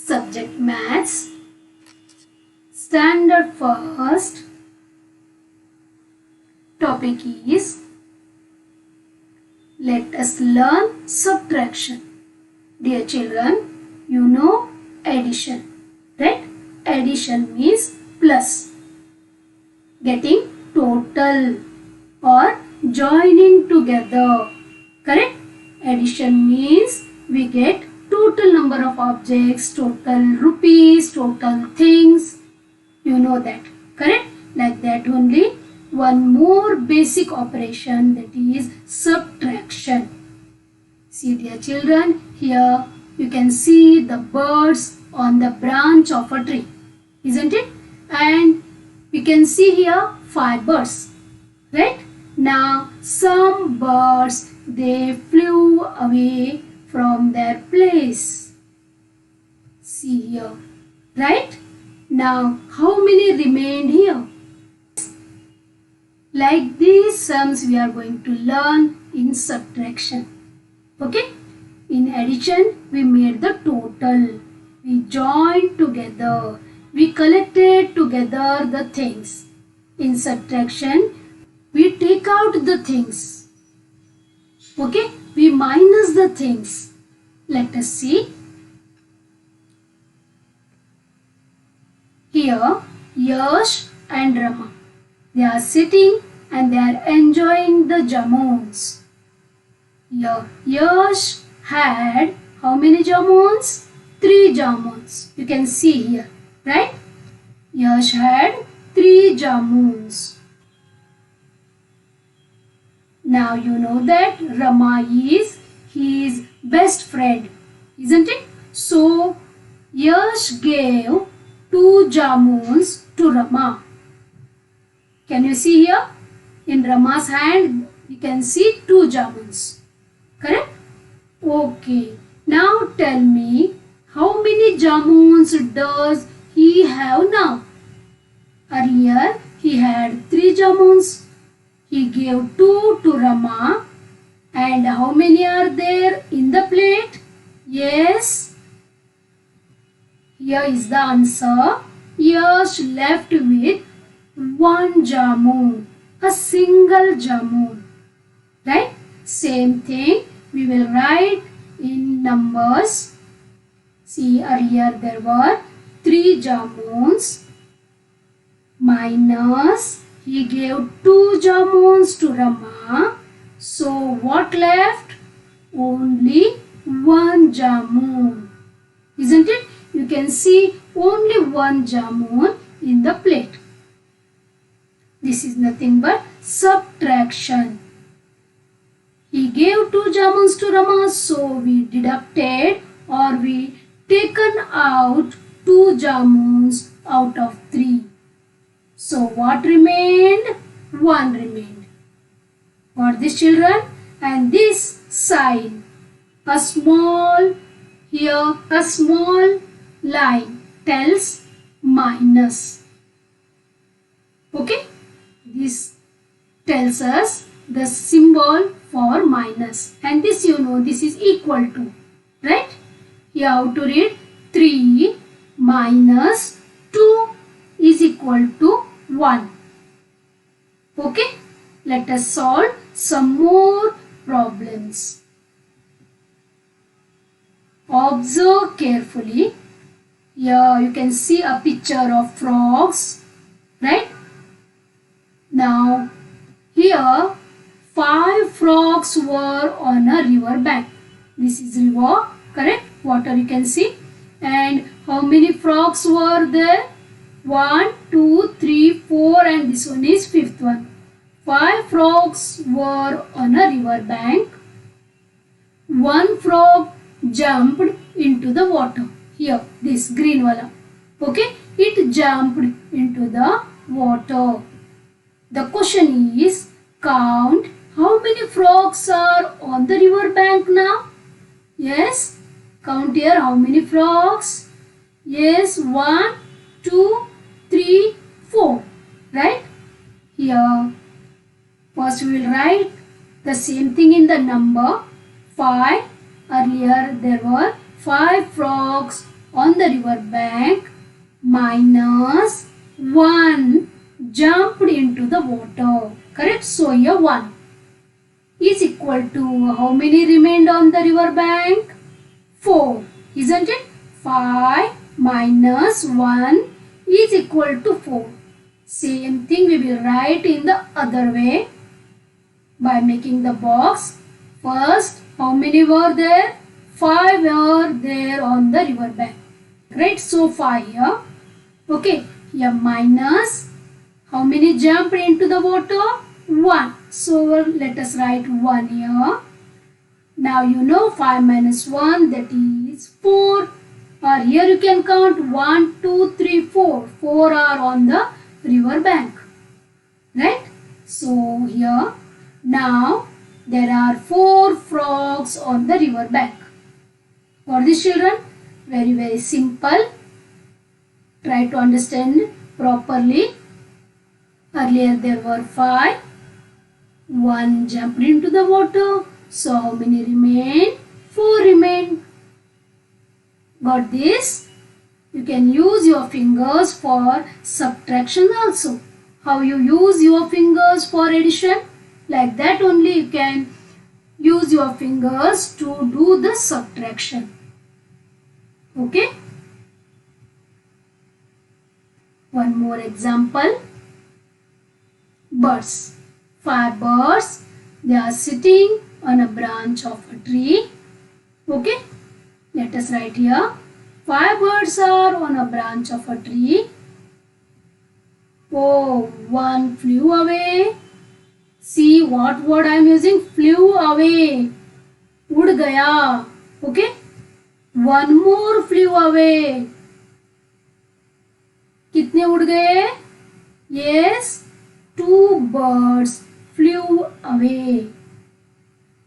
Subject Maths, Standard First. Topic is let us learn subtraction. Dear children, you know addition, right? Addition means plus, getting total or joining together, correct? Addition means we get total number of objects, total rupees, total things. You know that, correct? Like that only. One more basic operation, that is subtraction. See dear children, here you can see the birds on the branch of a tree, isn't it? And we can see here 5 birds, right? Now some birds, they flew away from their place. See here, right? Now how many remained here? Like these sums we are going to learn in subtraction. Okay? In addition, we made the total. We joined together. We collected together the things. In subtraction, we take out the things. Okay? We minus the things. Let us see. Here, Yash and Rama. They are sitting and they are enjoying the jamuns. Here, Yash had how many jamuns? 3 jamuns. You can see here, right? Yash had 3 jamuns. Now you know that Rama is his best friend, isn't it? So, Yash gave 2 jamuns to Rama. Can you see here? In Rama's hand, you can see 2 jamuns. Correct? Okay. Now tell me, how many jamuns does he have now? Earlier, he had 3 jamuns. He gave 2 to Rama. And how many are there in the plate? Yes. Here is the answer. Yash left with 1 jamun, a single jamun, right? Same thing we will write in numbers. See, earlier there were 3 jamuns minus he gave 2 jamuns to Rama. So what left? Only 1 jamun, isn't it? You can see only 1 jamun in the plate. This is nothing but subtraction. He gave 2 jamuns to Rama, so we deducted or we taken out 2 jamuns out of 3. So what remained? 1 remained. Got this, children? And this sign, a small here, a small line tells minus. Okay? This tells us the symbol for minus, and this you know, this is equal to, right? You have to read 3 minus 2 is equal to 1. Okay? Let us solve some more problems. Observe carefully. Here you can see a picture of frogs, right? Now, here 5 frogs were on a river bank. This is river, correct? Water you can see. And how many frogs were there? 1, 2, 3, 4, and this one is 5th one. 5 frogs were on a river bank. 1 frog jumped into the water. Here, this green wala. Okay, it jumped into the water. The question is, count how many frogs are on the river bank now? Yes, count here how many frogs? Yes, 1, 2, 3, 4, right? Here, first we will write the same thing in the number 5. Earlier there were 5 frogs on the river bank minus 1 jumped into the water. Correct? So here 1 is equal to how many remained on the river bank? 4. Isn't it? 5 minus 1 is equal to 4. Same thing we will write in the other way by making the box. First, how many were there? 5 were there on the river bank. Right? So 5 here. Okay. Here minus. How many jumped into the water? 1. So let us write 1 here. Now you know 5 minus 1, that is 4. Or here you can count 1, 2, 3, 4. 4 are on the river bank. Right? So here now there are 4 frogs on the river bank. For these children, very simple. Try to understand properly. Earlier there were 5. 1 jumped into the water. So how many remain? 4 remain. Got this? You can use your fingers for subtraction also. How you use your fingers for addition? Like that only you can use your fingers to do the subtraction. Okay? One more example. Birds. 5 birds. They are sitting on a branch of a tree. Okay? Let us write here. 5 birds are on a branch of a tree. Oh, 1 flew away. See what word I am using? Flew away. उड़ गया. Okay? 1 more flew away. कितने उड़ गए? Yes, 2 birds flew away.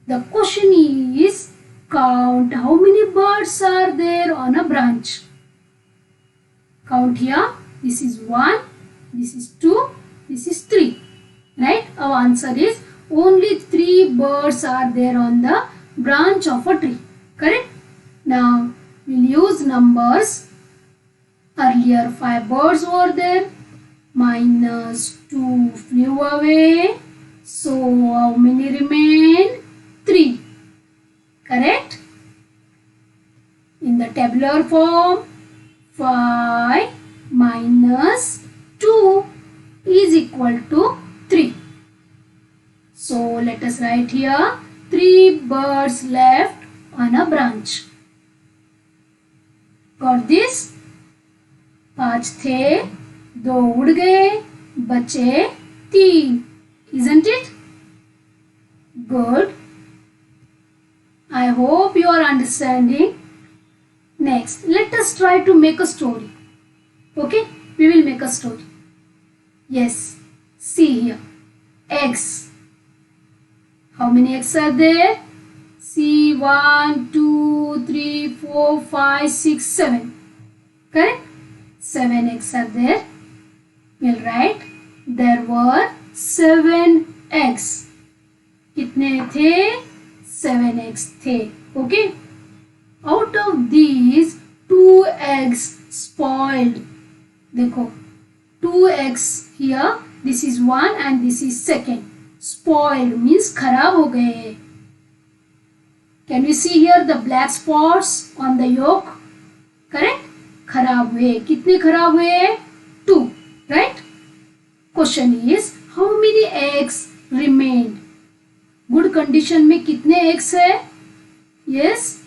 The question is, count how many birds are there on a branch. Count here. This is 1, this is 2, this is 3. Right? Our answer is only 3 birds are there on the branch of a tree. Correct? Now we'll use numbers. Earlier 5 birds were there. Minus 2 flew away. So how many remain? 3. Correct? In the tabular form, 5 minus 2 is equal to 3. So let us write here 3 birds left on a branch. Got this? 5 थे, 2 उड़ गए, बचे 3. Isn't it? Good. I hope you are understanding. Next, let us try to make a story. Okay? We will make a story. Yes. See here. Eggs. How many eggs are there? See, 1, 2, 3, 4, 5, 6, 7. Correct? 7 eggs are there. We'll write there were 7 eggs. कितने थे? 7 eggs थे. Okay? Out of these 2 eggs spoiled. देखो 2 eggs here. This is 1 and this is second. Spoiled means खराब हो गए. Can we see here the black spots on the yolk? Correct? खराब हुए. कितने खराब हुए? 2. Right? Question is, how many eggs remained? Good condition में कितने eggs है? Yes?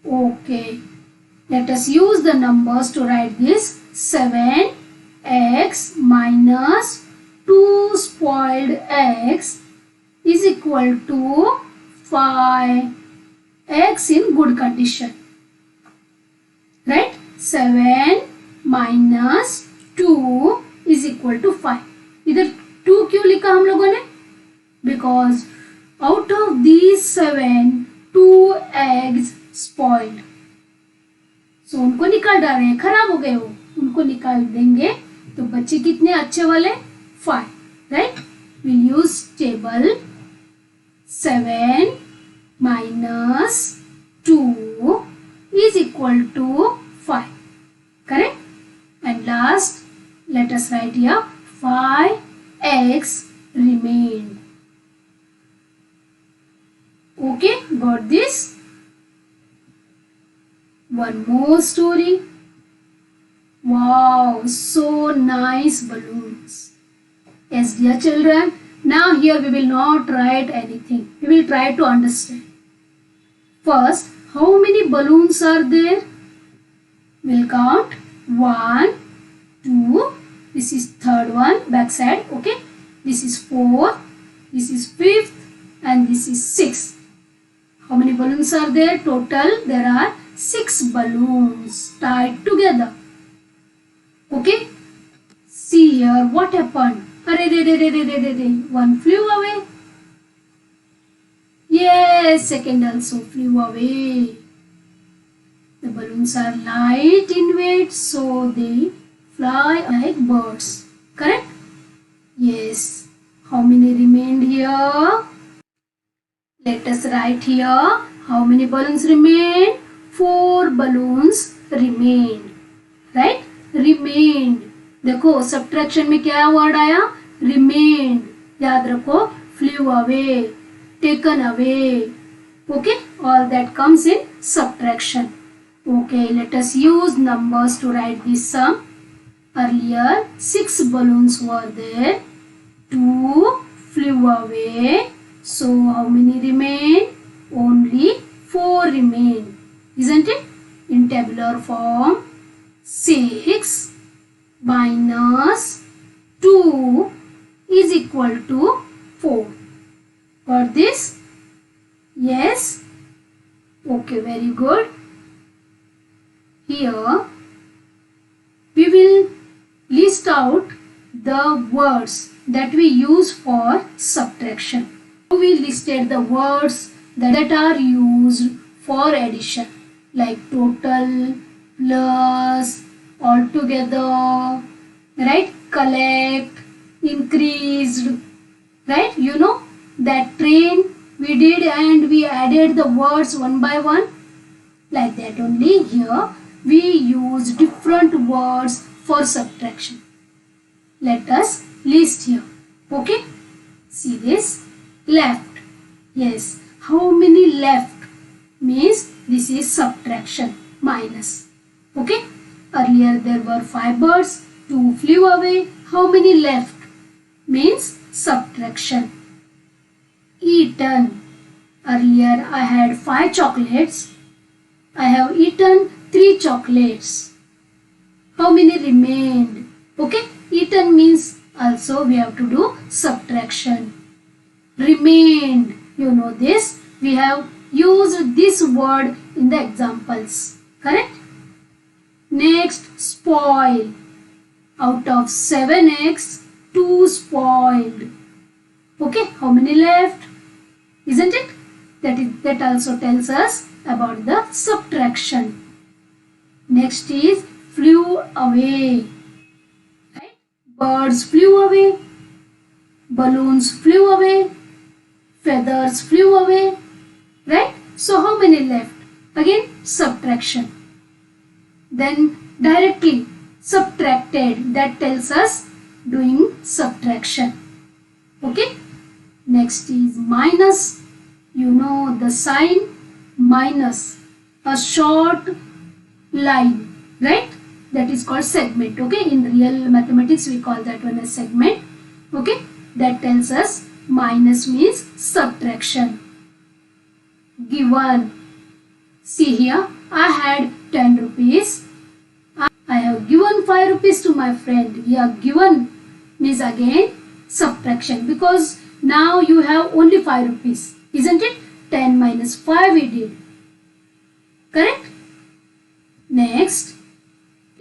Okay. Let us use the numbers to write this. 7 eggs minus 2 spoiled eggs is equal to 5 eggs in good condition. Right? 7 minus 2 is equal to 5. इधर 2 क्यों लिखा हम लोगों ने? Because out of these 7, 2 eggs spoiled. So उनको निकाल डाल रहे हैं, खराब हो गए वो, उनको निकाल देंगे तो बच्चे कितने अच्छे वाले? 5. Right? We'll use table. 7 minus 2 is equal to 5. let us write here 5 eggs remained. Okay, got this? One more story. Wow, so nice balloons. Yes, dear children, now here we will not write anything. We will try to understand. First, how many balloons are there? We'll count 1, 2, this is third one, back side, okay. This is 4, this is 5th, and this is 6th. How many balloons are there? Total, there are 6 balloons tied together. Okay. See here, what happened? One flew away. Yes, second also flew away. The balloons are light in weight, so they fly like birds. Correct? Yes. How many remained here? Let us write here. How many balloons remained? 4 balloons remained. Right? Remained. देखो subtraction में क्या word आया? Remained. याद रखो. Flew away. Taken away. Okay? All that comes in subtraction. Okay, let us use numbers to write this sum. Earlier, 6 balloons were there. 2 flew away. So, how many remain? Only 4 remain. Isn't it? In tabular form, 6 minus 2 is equal to 4. Got this? Yes? Okay, very good. Here, we will list out the words that we use for subtraction. We listed the words that are used for addition, like total, plus, altogether, right? Collect, increased, right? You know that train we did and we added the words one by one. Like that only here we use different words for subtraction. Let us list here. Okay? See this? Left. Yes. How many left? Means this is subtraction. Minus. Okay? Earlier there were 5 birds. 2 flew away. How many left? Means subtraction. Eaten. Earlier I had 5 chocolates. I have eaten 3 chocolates. How many remained? Okay? Eaten means also we have to do subtraction. Remained. You know this. We have used this word in the examples. Correct? Next, spoil. Out of 7 eggs, 2 spoiled. Okay? How many left? Isn't it? That also tells us about the subtraction. Next is flew away. Right? Birds flew away. Balloons flew away. Feathers flew away. Right? So how many left? Again subtraction. Then directly subtracted. That tells us doing subtraction. Okay? Next is minus. You know the sign minus. A short line, right? That is called segment. Okay, in real mathematics we call that one as segment. Okay, that tells us minus means subtraction. Given. See here, I had 10 rupees. I have given 5 rupees to my friend. Here given means again subtraction, because now you have only 5 rupees. Isn't it? 10 minus 5 we did. Correct? Next,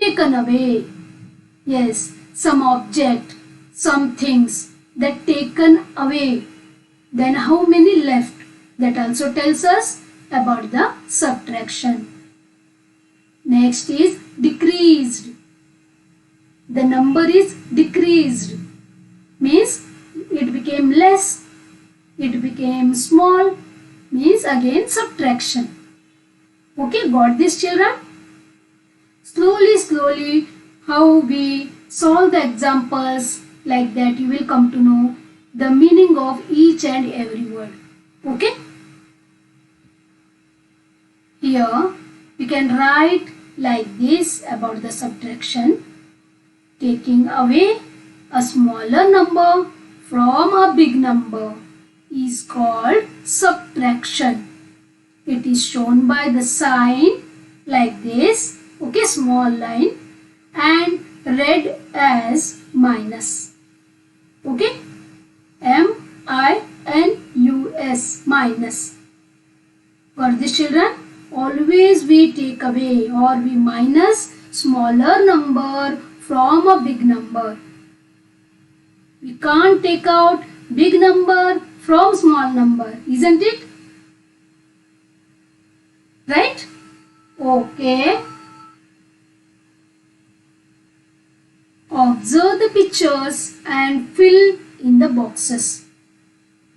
taken away. Yes, some object, some things that taken away. Then how many left? That also tells us about the subtraction. Next is decreased. The number is decreased. Means it became less. It became small. Means again subtraction. Okay, got this children? Slowly how we solve the examples like that. You will come to know the meaning of each and every word. Okay? Here we can write like this about the subtraction. Taking away a smaller number from a big number is called subtraction. It is shown by the sign like this, okay, small line, and read as minus, okay, M-I-N-U-S, minus. For this, children, always we take away or we minus smaller number from a big number. We can't take out big number from small number, isn't it? Right? Okay. Observe the pictures and fill in the boxes.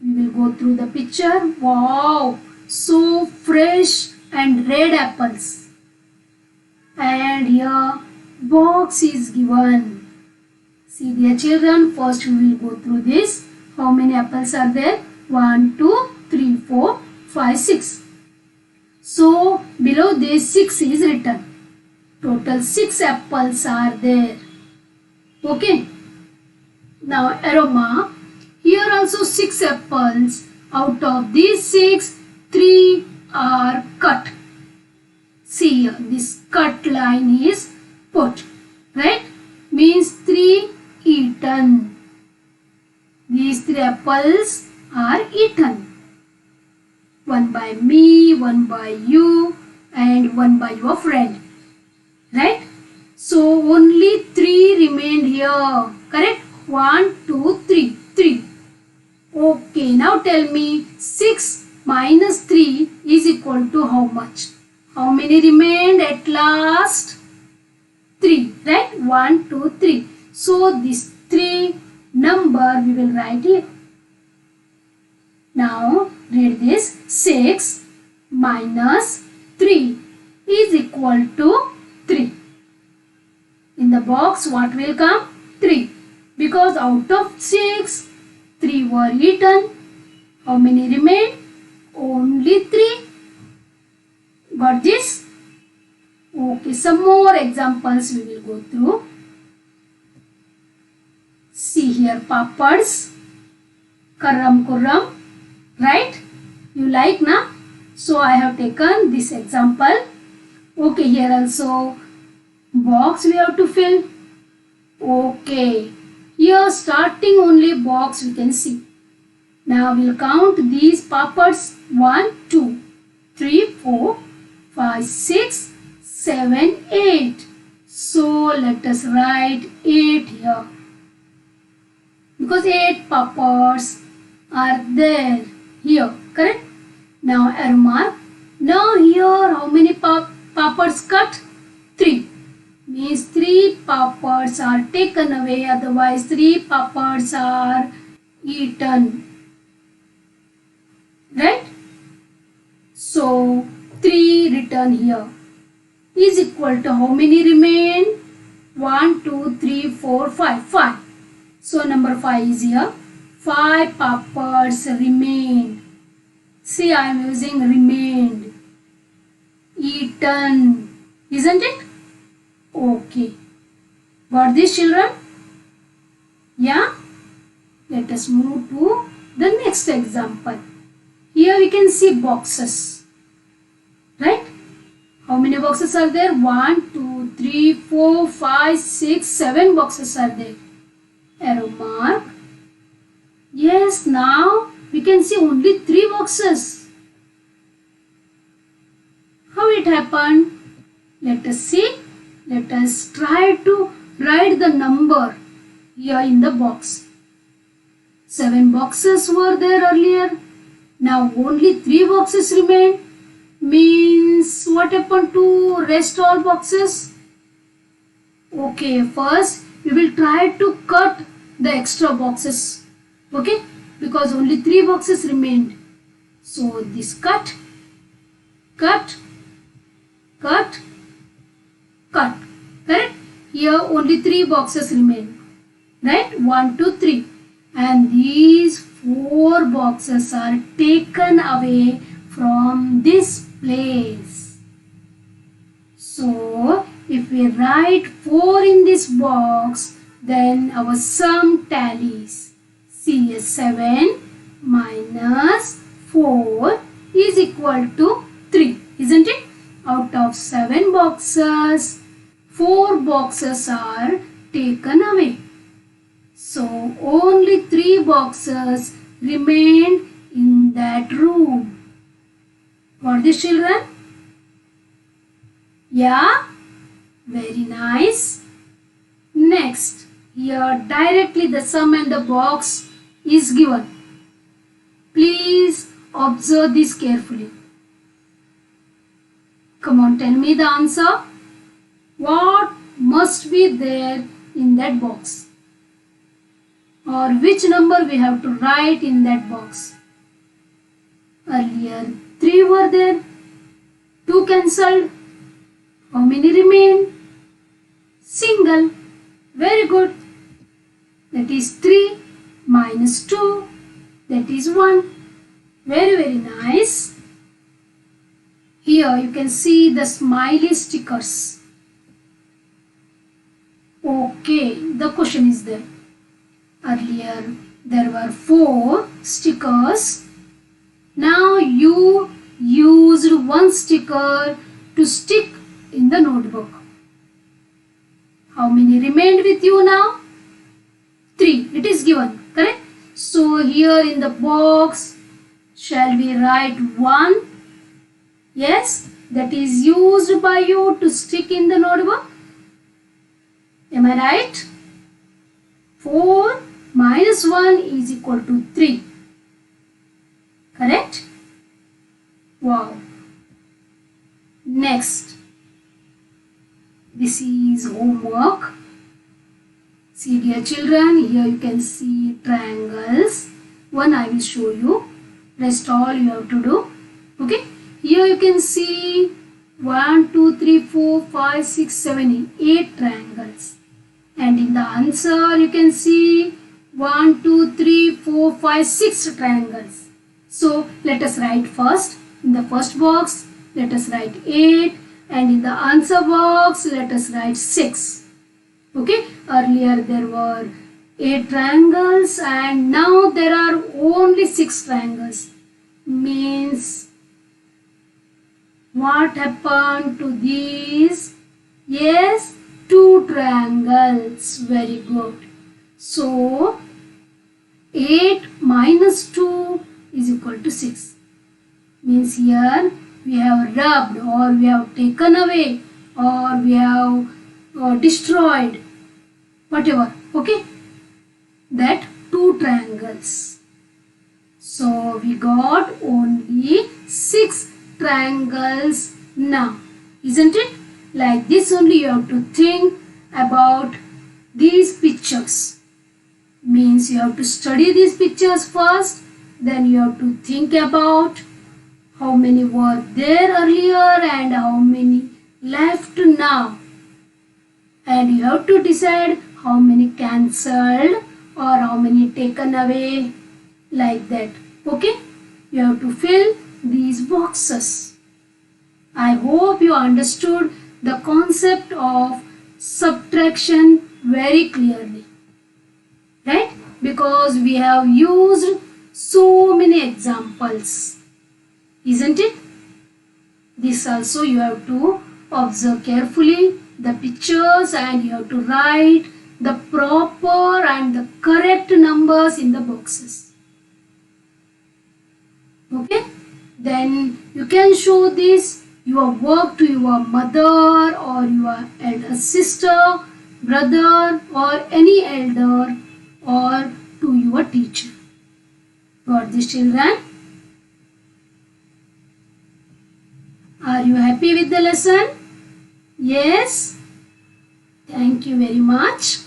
We will go through the picture. Wow! So fresh and red apples. And here box is given. See dear children, first we will go through this. How many apples are there? 1, 2, 3, 4, 5, 6. So below this 6 is written. Total 6 apples are there. Okay. Now arrow mark. Here also 6 apples. Out of these 6, 3 are cut. See here, this cut line is put. Right? Means 3 eaten. These 3 apples are eaten. One by me, one by you, and one by your friend. Right? So only 3 remained here. Correct? 1, 2, 3. 3. Okay, now tell me 6 minus 3 is equal to how much? How many remained at last? 3. Right? 1, 2, 3. So this 3 number we will write here. Now read this. 6 minus 3 is equal to 3. In the box what will come? 3. Because out of 6, 3 were eaten. How many remained? Only 3. Got this? Okay, some more examples we will go through. See here, papads, karram kurram, right? You like, na? So I have taken this example. Okay, here also box we have to fill. Okay, here starting only box we can see. Now we'll count these papads. 1, 2, 3, 4, 5, 6, 7, 8. So let us write 8 here. Because 8 papads are there here. Correct? Now arrow mark. Now here how many papads cut? 3. Means 3 papads are taken away. Otherwise 3 papads are eaten. Right? So 3 written here is equal to how many remain? 1, 2, 3, 4, 5. 5. So number 5 is here. 5 papads remained. See, I am using remained. Eaten. Isn't it? Okay. Got this, children? Yeah? Let us move to the next example. Here we can see boxes. Right? How many boxes are there? 1, 2, 3, 4, 5, 6, 7 boxes are there. Arrow mark. Yes, now we can see only 3 boxes. How it happened? Let us see. Let us try to write the number here in the box. 7 boxes were there earlier. Now only 3 boxes remain. Means what happened to rest all boxes? Okay, first we will try to cut the extra boxes. Okay, because only 3 boxes remained. So this cut, cut, cut, cut. Correct? here only 3 boxes remain, right? 1, 2, 3, and these 4 boxes are taken away from this place. So if we write 4 in this box, then our sum tallies. See, 7 minus 4 is equal to 3, isn't it? Out of 7 boxes, 4 boxes are taken away. So only 3 boxes remained in that room. Got this, children? Yeah? Very nice. Next, here directly the sum and the box is given. Please observe this carefully. Come on, tell me the answer. What must be there in that box? Or which number we have to write in that box? Earlier 3 were there, 2 cancelled. How many remain? Single. Very good. That is 3 minus 2. That is 1. Very, very nice. Here you can see the smiley stickers. Okay, the question is there. Earlier there were 4 stickers. Now you used 1 sticker to stick in the notebook. How many remained with you now? 3. It is given, correct? So here in the box, shall we write 1? Yes, that is used by you to stick in the notebook. Am I right? 4 minus 1 is equal to 3. Correct? Wow. Next, this is homework. See, dear children, here you can see triangles. One I will show you. Rest all you have to do. Okay. Here you can see 1, 2, 3, 4, 5, 6, 7, 8 triangles. And in the answer you can see 1, 2, 3, 4, 5, 6 triangles. So let us write first. In the first box, let us write 8. And in the answer box, let us write 6. Okay. Earlier there were 8 triangles and now there are only 6 triangles. Means what happened to these? Yes, 2 triangles. Very good. So 8 minus 2 is equal to 6. Means here we have rubbed or we have taken away or we have destroyed, whatever, okay, that 2 triangles. So we got only 6 triangles now, isn't it? Like this only you have to think about these pictures. Means you have to study these pictures first, then you have to think about how many were there earlier and how many left now. And you have to decide how many cancelled or how many taken away, like that. Okay? You have to fill these boxes. I hope you understood the concept of subtraction very clearly. Right? Because we have used so many examples. Isn't it? This also you have to observe carefully the pictures and you have to write the proper and the correct numbers in the boxes. Okay? Then you can show this your work to your mother or your elder sister, brother or any elder or to your teacher. Got this, children? Are you happy with the lesson? Yes? Thank you very much.